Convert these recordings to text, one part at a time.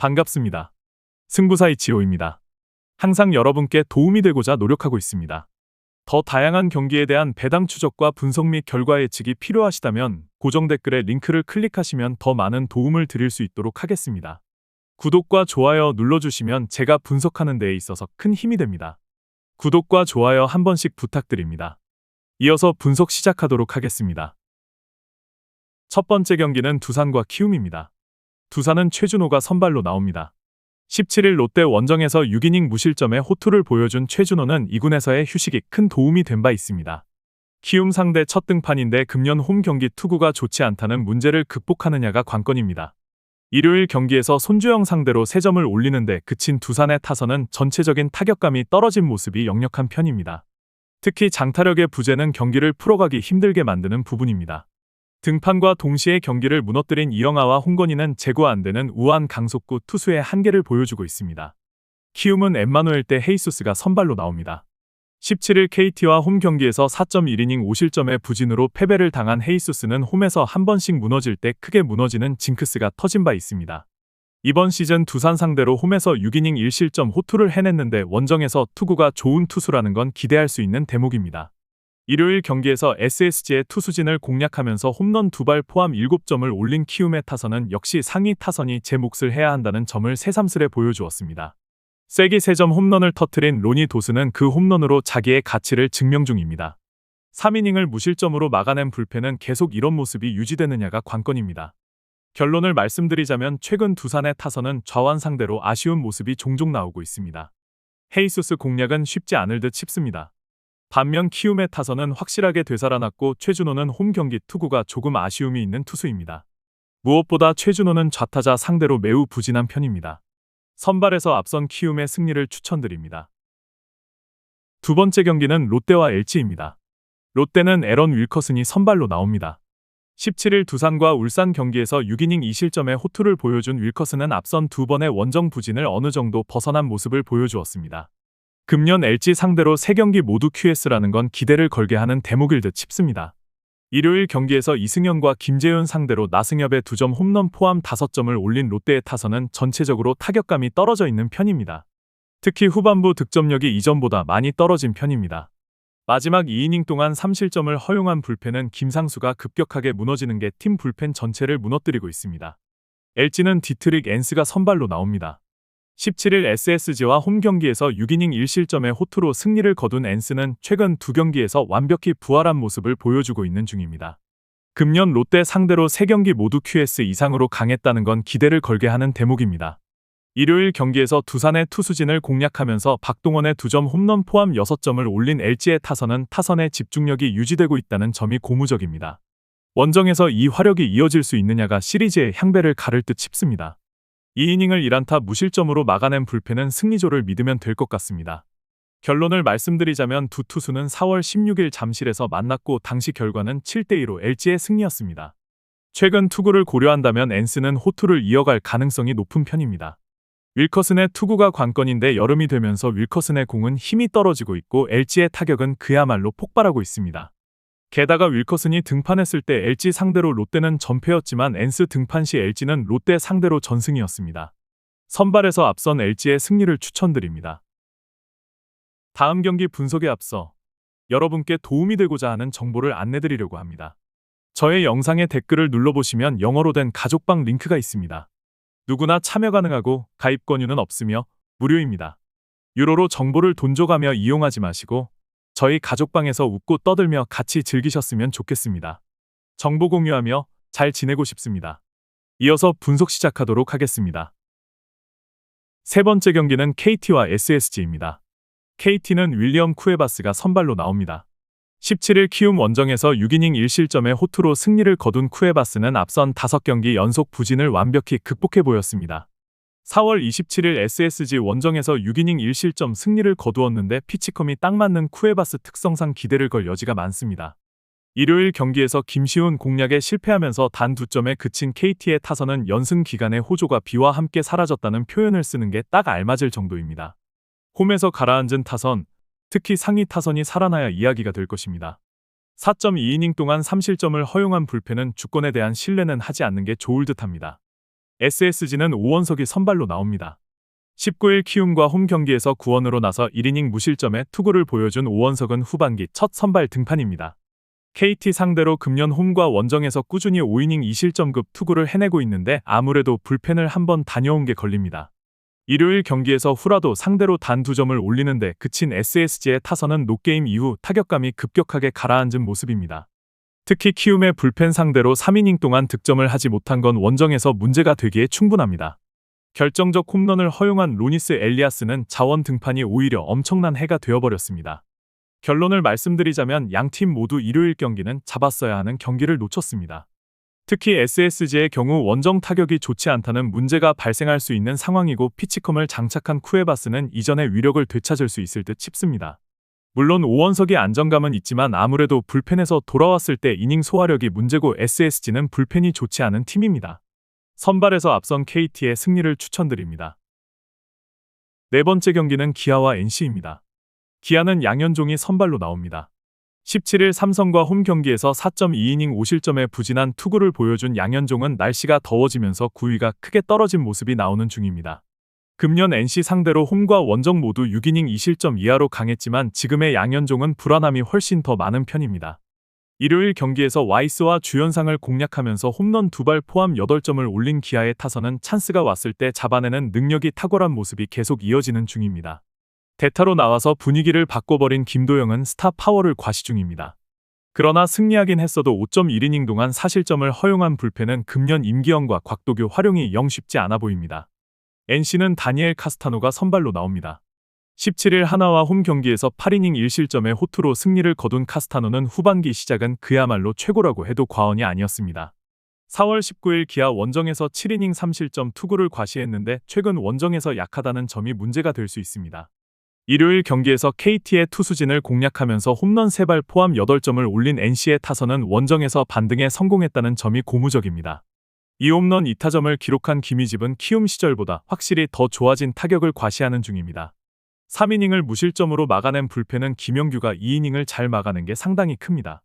반갑습니다. 승부사 이치오입니다. 항상 여러분께 도움이 되고자 노력하고 있습니다. 더 다양한 경기에 대한 배당 추적과 분석 및 결과 예측이 필요하시다면 고정 댓글에 링크를 클릭하시면 더 많은 도움을 드릴 수 있도록 하겠습니다. 구독과 좋아요 눌러주시면 제가 분석하는 데에 있어서 큰 힘이 됩니다. 구독과 좋아요 한 번씩 부탁드립니다. 이어서 분석 시작하도록 하겠습니다. 첫 번째 경기는 두산과 키움입니다. 두산은 최준호가 선발로 나옵니다. 17일 롯데 원정에서 6이닝 무실점의 호투를 보여준 최준호는 2군에서의 휴식이 큰 도움이 된 바 있습니다. 키움 상대 첫 등판인데 금년 홈 경기 투구가 좋지 않다는 문제를 극복하느냐가 관건입니다. 일요일 경기에서 손주영 상대로 3점을 올리는데 그친 두산의 타선은 전체적인 타격감이 떨어진 모습이 역력한 편입니다. 특히 장타력의 부재는 경기를 풀어가기 힘들게 만드는 부분입니다. 등판과 동시에 경기를 무너뜨린 이영하와 홍건희는 제거 안 되는 우한 강속구 투수의 한계를 보여주고 있습니다. 키움은 엠마누엘 대 헤이수스가 선발로 나옵니다. 17일 KT와 홈 경기에서 4.1이닝 5실점의 부진으로 패배를 당한 헤이수스는 홈에서 한 번씩 무너질 때 크게 무너지는 징크스가 터진 바 있습니다. 이번 시즌 두산 상대로 홈에서 6이닝 1실점 호투를 해냈는데 원정에서 투구가 좋은 투수라는 건 기대할 수 있는 대목입니다. 일요일 경기에서 SSG의 투수진을 공략하면서 홈런 2발 포함 7점을 올린 키움의 타선은 역시 상위 타선이 제 몫을 해야 한다는 점을 새삼스레 보여주었습니다. 쐐기 3점 홈런을 터뜨린 로니 도스는 그 홈런으로 자기의 가치를 증명 중입니다. 3이닝을 무실점으로 막아낸 불펜은 계속 이런 모습이 유지되느냐가 관건입니다. 결론을 말씀드리자면 최근 두산의 타선은 좌완 상대로 아쉬운 모습이 종종 나오고 있습니다. 헤이수스 공략은 쉽지 않을 듯 싶습니다. 반면 키움의 타선은 확실하게 되살아났고 최준호는 홈 경기 투구가 조금 아쉬움이 있는 투수입니다. 무엇보다 최준호는 좌타자 상대로 매우 부진한 편입니다. 선발에서 앞선 키움의 승리를 추천드립니다. 두 번째 경기는 롯데와 LG입니다. 롯데는 에런 윌커슨이 선발로 나옵니다. 17일 두산과 울산 경기에서 6이닝 2실점의 호투를 보여준 윌커슨은 앞선 2번의 원정 부진을 어느 정도 벗어난 모습을 보여주었습니다. 금년 LG 상대로 3경기 모두 QS라는 건 기대를 걸게 하는 대목일 듯 싶습니다. 일요일 경기에서 이승현과 김재윤 상대로 나승엽의 2점 홈런 포함 5점을 올린 롯데의 타선은 전체적으로 타격감이 떨어져 있는 편입니다. 특히 후반부 득점력이 이전보다 많이 떨어진 편입니다. 마지막 2이닝 동안 3실점을 허용한 불펜은 김상수가 급격하게 무너지는 게 팀 불펜 전체를 무너뜨리고 있습니다. LG는 디트릭 앤스가 선발로 나옵니다. 17일 SSG와 홈 경기에서 6이닝 1실점의 호투로 승리를 거둔 앤스는 최근 2경기에서 완벽히 부활한 모습을 보여주고 있는 중입니다. 금년 롯데 상대로 3경기 모두 QS 이상으로 강했다는 건 기대를 걸게 하는 대목입니다. 일요일 경기에서 두산의 투수진을 공략하면서 박동원의 2점 홈런 포함 6점을 올린 LG의 타선의 집중력이 유지되고 있다는 점이 고무적입니다. 원정에서 이 화력이 이어질 수 있느냐가 시리즈의 향배를 가를 듯 싶습니다. 2이닝을 1안타 무실점으로 막아낸 불펜은 승리조를 믿으면 될 것 같습니다. 결론을 말씀드리자면 두 투수는 4월 16일 잠실에서 만났고 당시 결과는 7대2로 LG의 승리였습니다. 최근 투구를 고려한다면 앤스는 호투를 이어갈 가능성이 높은 편입니다. 윌커슨의 투구가 관건인데 여름이 되면서 윌커슨의 공은 힘이 떨어지고 있고 LG의 타격은 그야말로 폭발하고 있습니다. 게다가 윌커슨이 등판했을 때 LG 상대로 롯데는 전패였지만 앤스 등판 시 LG는 롯데 상대로 전승이었습니다. 선발에서 앞선 LG의 승리를 추천드립니다. 다음 경기 분석에 앞서 여러분께 도움이 되고자 하는 정보를 안내드리려고 합니다. 저의 영상에 댓글을 눌러보시면 영어로 된 가족방 링크가 있습니다. 누구나 참여 가능하고 가입 권유는 없으며 무료입니다. 유로로 정보를 돈 줘가며 이용하지 마시고 저희 가족방에서 웃고 떠들며 같이 즐기셨으면 좋겠습니다. 정보 공유하며 잘 지내고 싶습니다. 이어서 분석 시작하도록 하겠습니다. 세 번째 경기는 KT와 SSG입니다. KT는 윌리엄 쿠에바스가 선발로 나옵니다. 17일 키움 원정에서 6이닝 1실점의 호투로 승리를 거둔 쿠에바스는 앞선 5경기 연속 부진을 완벽히 극복해 보였습니다. 4월 27일 SSG 원정에서 6이닝 1실점 승리를 거두었는데 피치컴이 딱 맞는 쿠에바스 특성상 기대를 걸 여지가 많습니다. 일요일 경기에서 김시훈 공략에 실패하면서 단 2점에 그친 KT의 타선은 연승 기간의 호조가 비와 함께 사라졌다는 표현을 쓰는 게 딱 알맞을 정도입니다. 홈에서 가라앉은 타선, 특히 상위 타선이 살아나야 이야기가 될 것입니다. 4.2이닝 동안 3실점을 허용한 불펜은 주권에 대한 신뢰는 하지 않는 게 좋을 듯합니다. SSG는 오원석이 선발로 나옵니다. 19일 키움과 홈 경기에서 구원으로 나서 1이닝 무실점의 투구를 보여준 오원석은 후반기 첫 선발 등판입니다. KT 상대로 금년 홈과 원정에서 꾸준히 5이닝 2실점급 투구를 해내고 있는데 아무래도 불펜을 한번 다녀온 게 걸립니다. 일요일 경기에서 후라도 상대로 단 2점을 올리는데 그친 SSG의 타선은 노게임 이후 타격감이 급격하게 가라앉은 모습입니다. 특히 키움의 불펜 상대로 3이닝 동안 득점을 하지 못한 건 원정에서 문제가 되기에 충분합니다. 결정적 홈런을 허용한 로니스 엘리아스는 자원 등판이 오히려 엄청난 해가 되어버렸습니다. 결론을 말씀드리자면 양팀 모두 일요일 경기는 잡았어야 하는 경기를 놓쳤습니다. 특히 SSG의 경우 원정 타격이 좋지 않다는 문제가 발생할 수 있는 상황이고 피치컴을 장착한 쿠에바스는 이전의 위력을 되찾을 수 있을 듯 싶습니다. 물론 오원석의 안정감은 있지만 아무래도 불펜에서 돌아왔을 때 이닝 소화력이 문제고 SSG는 불펜이 좋지 않은 팀입니다. 선발에서 앞선 KT의 승리를 추천드립니다. 네 번째 경기는 기아와 NC입니다. 기아는 양현종이 선발로 나옵니다. 17일 삼성과 홈 경기에서 4.2이닝 5실점의 부진한 투구를 보여준 양현종은 날씨가 더워지면서 구위가 크게 떨어진 모습이 나오는 중입니다. 금년 NC 상대로 홈과 원정 모두 6이닝 2실점 이하로 강했지만 지금의 양현종은 불안함이 훨씬 더 많은 편입니다. 일요일 경기에서 와이스와 주연상을 공략하면서 홈런 2발 포함 8점을 올린 기아의 타선은 찬스가 왔을 때 잡아내는 능력이 탁월한 모습이 계속 이어지는 중입니다. 대타로 나와서 분위기를 바꿔버린 김도영은 스타 파워를 과시 중입니다. 그러나 승리하긴 했어도 5.1이닝 동안 4실점을 허용한 불펜은 금년 임기영과 곽도규 활용이 영 쉽지 않아 보입니다. NC는 다니엘 카스타노가 선발로 나옵니다. 17일 하나와 홈 경기에서 8이닝 1실점의 호투로 승리를 거둔 카스타노는 후반기 시작은 그야말로 최고라고 해도 과언이 아니었습니다. 4월 19일 기아 원정에서 7이닝 3실점 투구를 과시했는데 최근 원정에서 약하다는 점이 문제가 될 수 있습니다. 일요일 경기에서 KT의 투수진을 공략하면서 홈런 3발 포함 8점을 올린 NC의 타선은 원정에서 반등에 성공했다는 점이 고무적입니다. 이 홈런 2타점을 기록한 김희집은 키움 시절보다 확실히 더 좋아진 타격을 과시하는 중입니다. 3이닝을 무실점으로 막아낸 불펜은 김영규가 2이닝을 잘 막아낸 게 상당히 큽니다.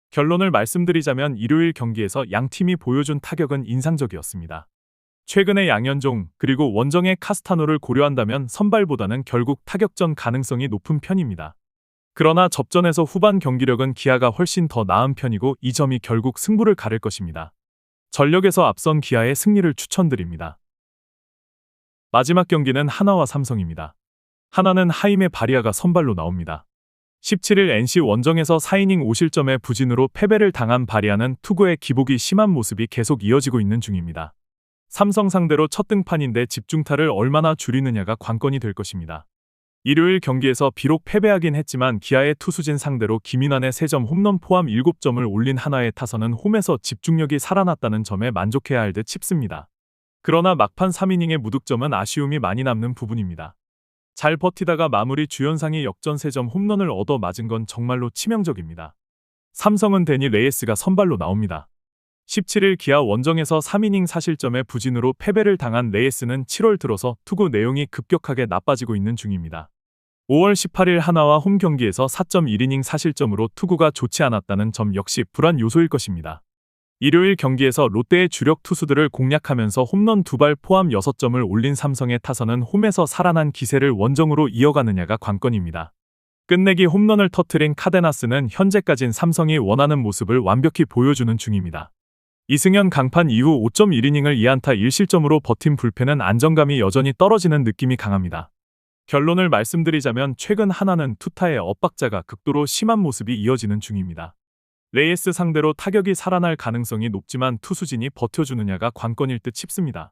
결론을 말씀드리자면 일요일 경기에서 양팀이 보여준 타격은 인상적이었습니다. 최근의 양현종 그리고 원정의 카스타노를 고려한다면 선발보다는 결국 타격전 가능성이 높은 편입니다. 그러나 접전에서 후반 경기력은 기아가 훨씬 더 나은 편이고 이 점이 결국 승부를 가를 것입니다. 전력에서 앞선 기아의 승리를 추천드립니다. 마지막 경기는 하나와 삼성입니다. 하나는 하임의 바리아가 선발로 나옵니다. 17일 NC 원정에서 4이닝 5실점의 부진으로 패배를 당한 바리아는 투구의 기복이 심한 모습이 계속 이어지고 있는 중입니다. 삼성 상대로 첫 등판인데 집중타를 얼마나 줄이느냐가 관건이 될 것입니다. 일요일 경기에서 비록 패배하긴 했지만 기아의 투수진 상대로 김인환의 3점 홈런 포함 7점을 올린 하나의 타선은 홈에서 집중력이 살아났다는 점에 만족해야 할 듯 싶습니다. 그러나 막판 3이닝의 무득점은 아쉬움이 많이 남는 부분입니다. 잘 버티다가 마무리 주연상이 역전 3점 홈런을 얻어 맞은 건 정말로 치명적입니다. 삼성은 데니 레이스가 선발로 나옵니다. 17일 기아 원정에서 3이닝 4실점의 부진으로 패배를 당한 레이스는 7월 들어서 투구 내용이 급격하게 나빠지고 있는 중입니다. 5월 18일 하나와 홈 경기에서 4.1이닝 4실점으로 투구가 좋지 않았다는 점 역시 불안 요소일 것입니다. 일요일 경기에서 롯데의 주력 투수들을 공략하면서 홈런 2발 포함 6점을 올린 삼성의 타선은 홈에서 살아난 기세를 원정으로 이어가느냐가 관건입니다. 끝내기 홈런을 터뜨린 카데나스는 현재까진 삼성이 원하는 모습을 완벽히 보여주는 중입니다. 이승현 강판 이후 5.1이닝을 2안타 1실점으로 버틴 불펜은 안정감이 여전히 떨어지는 느낌이 강합니다. 결론을 말씀드리자면 최근 하나는 투타의 엇박자가 극도로 심한 모습이 이어지는 중입니다. 레이스 상대로 타격이 살아날 가능성이 높지만 투수진이 버텨주느냐가 관건일 듯 싶습니다.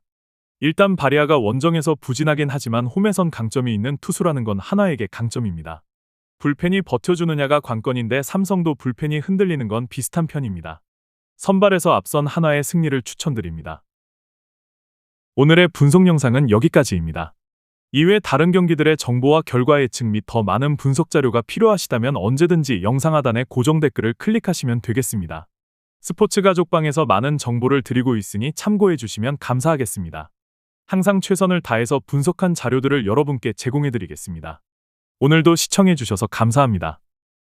일단 바리아가 원정에서 부진하긴 하지만 홈에선 강점이 있는 투수라는 건 하나에게 강점입니다. 불펜이 버텨주느냐가 관건인데 삼성도 불펜이 흔들리는 건 비슷한 편입니다. 선발에서 앞선 하나의 승리를 추천드립니다. 오늘의 분석 영상은 여기까지입니다. 이외 다른 경기들의 정보와 결과 예측 및 더 많은 분석 자료가 필요하시다면 언제든지 영상 하단의 고정 댓글을 클릭하시면 되겠습니다. 스포츠 가족방에서 많은 정보를 드리고 있으니 참고해 주시면 감사하겠습니다. 항상 최선을 다해서 분석한 자료들을 여러분께 제공해 드리겠습니다. 오늘도 시청해 주셔서 감사합니다.